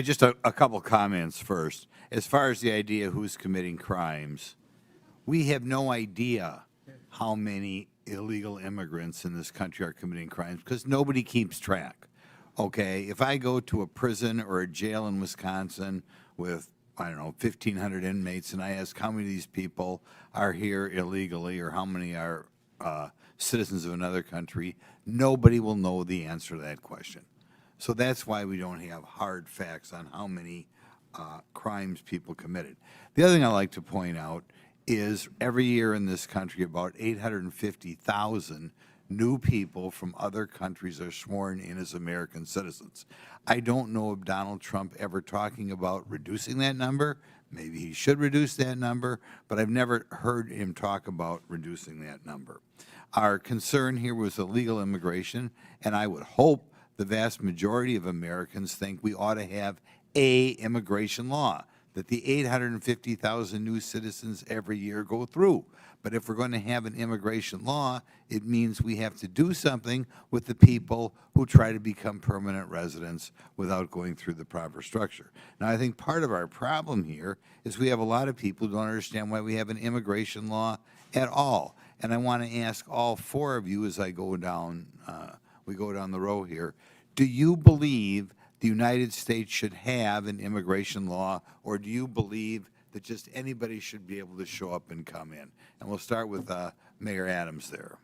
Just a couple comments first. As far as the idea who's committing crimes, we have no idea how many illegal immigrants in this country are committing crimes because nobody keeps track. Okay, if I go to a prison or a jail in Wisconsin with, I don't know, 1,500 inmates, and I ask how many of these people are here illegally or how many are citizens of another country, nobody will know the answer to that question. So that's why we don't have hard facts on how many crimes people committed. The other thing I like to point out is every year in this country, about 850,000 new people from other countries are sworn in as American citizens. I don't know of Donald Trump ever talking about reducing that number. Maybe he should reduce that number, but I've never heard him talk about reducing that number. Our concern here was illegal immigration, and I would hope the vast majority of Americans think we ought to have a immigration law that the 850,000 new citizens every year go through. But if we're going to have an immigration law, it means we have to do something with the people who try to become permanent residents without going through the proper structure. Now, I think part of our problem here is we have a lot of people who don't understand why we have an immigration law at all. And I want to ask all four of you as I go down, we go down the row here, do you believe the United States should have an immigration law, or do you believe that just anybody should be able to show up and come in? And we'll start with Mayor Adams there.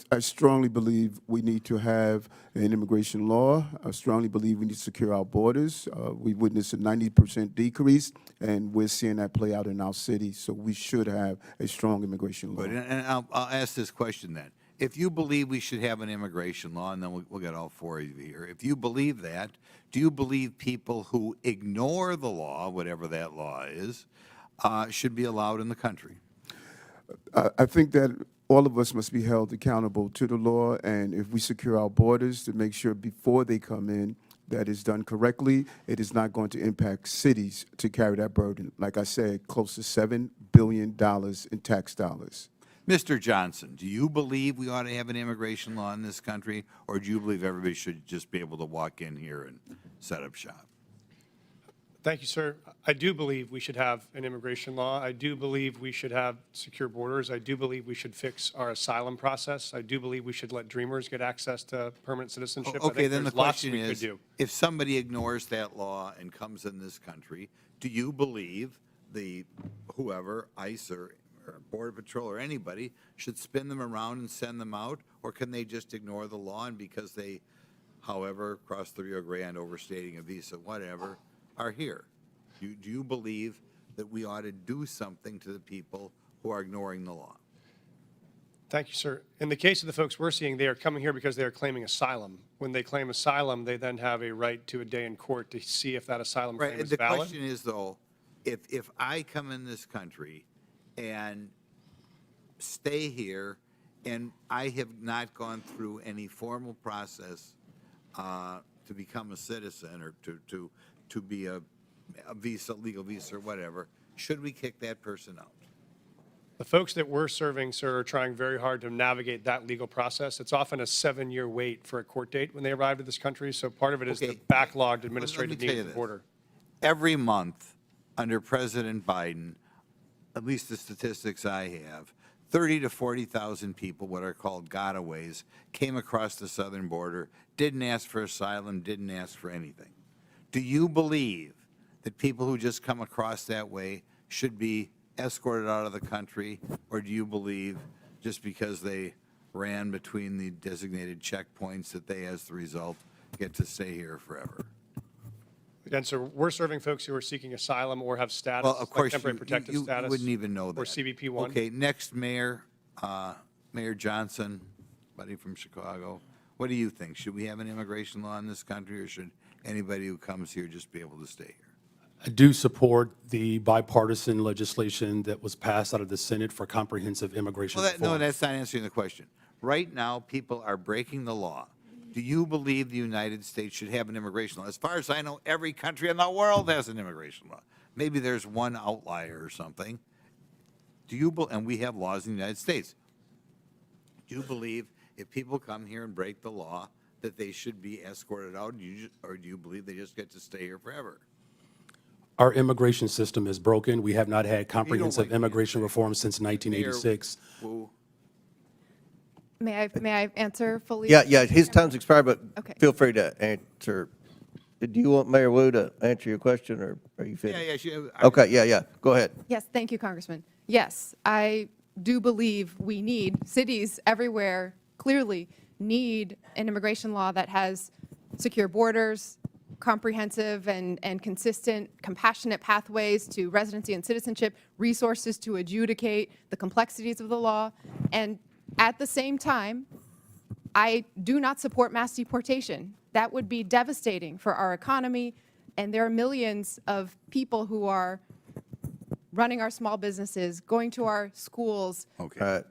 I strongly believe we need to have an immigration law. I strongly believe we need to secure our borders. We witnessed a 90% decrease, and we're seeing that play out in our city. So we should have a strong immigration law. Good. And I'll ask this question then. If you believe we should have an immigration law, and then we'll get all four of you here, if you believe that, do you believe people who ignore the law, whatever that law is, should be allowed in the country? I think that all of us must be held accountable to the law, and if we secure our borders to make sure before they come in that is done correctly, it is not going to impact cities to carry that burden. Like I said, close to $7 billion in tax dollars. Mr. Johnson, do you believe we ought to have an immigration law in this country, or do you believe everybody should just be able to walk in here and set up shop? Thank you, sir. I do believe we should have an immigration law. I do believe we should have secure borders. I do believe we should fix our asylum process. I do believe we should let dreamers get access to permanent citizenship. Okay, then the question is, if somebody ignores that law and comes in this country, do you believe whoever, ICE or Border Patrol or anybody, should spin them around and send them out, or can they just ignore the law and because they, however, cross the Rio Grande, overstating a visa, whatever, are here? Do you believe that we ought to do something to the people who are ignoring the law? Thank you, sir. In the case of the folks we're seeing, they are coming here because they are claiming asylum. When they claim asylum, they then have a right to a day in court to see if that asylum claim is valid. The question is, though, if I come in this country and stay here, and I have not gone through any formal process to become a citizen or to be a visa, legal visa or whatever, should we kick that person out? The folks that we're serving, sir, are trying very hard to navigate that legal process. It's often a 7-year wait for a court date when they arrive to this country, so part of it is the backlogged administrative need at the border. Every month under President Biden, at least the statistics I have, 30 to 40,000 people, what are called gotaways, came across the southern border, didn't ask for asylum, didn't ask for anything. Do you believe that people who just come across that way should be escorted out of the country, or do you believe just because they ran between the designated checkpoints that they, as the result, get to stay here forever? Again, sir, we're serving folks who are seeking asylum or have status, well, of course, like temporary protective status. You wouldn't even know that. Or CBP-1. Okay, next, Mayor Johnson, buddy from Chicago. What do you think? Should we have an immigration law in this country, or should anybody who comes here just be able to stay here? I do support the bipartisan legislation that was passed out of the Senate for comprehensive immigration reform. No, that's not answering the question. Right now, people are breaking the law. Do you believe the United States should have an immigration law? As far as I know, every country in the world has an immigration law. Maybe there's one outlier or something. And we have laws in the United States. Do you believe if people come here and break the law, that they should be escorted out, or do you believe they just get to stay here forever? Our immigration system is broken. We have not had comprehensive like me to immigration say. reform since 1986. Wu? May I answer fully? Yeah, his time's expired, but Okay. feel free to answer. Do you want Mayor Wu to answer your question, or are you finished? Yeah. Okay, yeah, go ahead. Yes, thank you, Congressman. Yes, I do believe we need, cities everywhere clearly need an immigration law that has secure borders, comprehensive and consistent, compassionate pathways to residency and citizenship, resources to adjudicate the complexities of the law. And at the same time, I do not support mass deportation. That would be devastating for our economy, and there are millions of people who are running our small businesses, going to our schools, Okay.